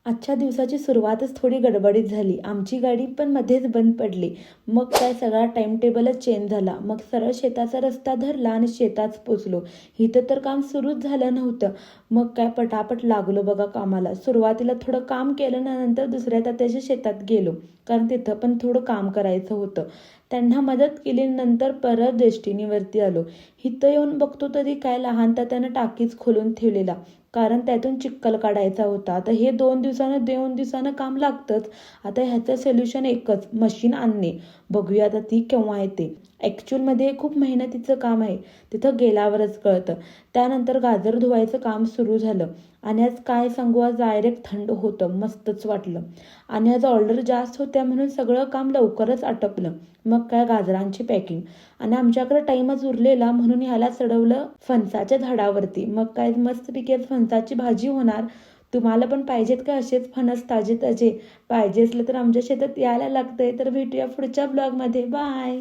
आजच्या दिवसाची सुरुवातच थोडी गडबडीत झाली. आमची गाडी पण मध्येच बंद पडली. मग काय सगळा टाइम टेबलच चेंज झाला. मग सरळ शेताचा रस्ता धरला आणि शेतात पोचलो. इथं तर काम सुरूच झालं नव्हतं. मग काय पटापट लागलो बघा कामाला. सुरुवातीला थोडं काम केलं ना, नंतर दुसऱ्या तात्याच्या शेतात गेलो, कारण तिथं पण थोडं काम करायचं होतं. त्यांना मदत केली, नंतर परत डेस्टिनीवरती आलो. इथं येऊन बघतो तरी काय लहान तात्यानं टाकीच खोलून ठेवलेला, कारण त्यातून चिक्कल काढायचा होता. आता हे 2 दिवसानं काम लागतंच. आता ह्याचं सोल्युशन एकच, मशीन आणणे. बघूया आता ती केव्हा येते. ॲक्च्युअलमध्ये खूप मेहनतीचं काम आहे, तिथं गेल्यावरच कळतं. त्यानंतर गाजर धुवायचं काम सुरू झालं. आणि आज काय सांगू, आज डायरेक्ट थंड होतं, मस्तच वाटलं. आणि आज ऑर्डर जास्त होत्या म्हणून सगळं काम लवकरच आटपलं. मग काय गाजरांची पॅकिंग, आणि आमच्याकडे टाईमच उरलेला म्हणून ह्याला चढवलं फणसाच्या झाडावरती. मग काय मस्तपैकी फणसाची भाजी होणार. तुम्हाला पण पाहिजेत का असेच फणस ताजे ताजे? पाहिजे असलं तर आमच्या शेतात यायला लागतंय. तर भेटूया पुढच्या ब्लॉगमध्ये. बाय.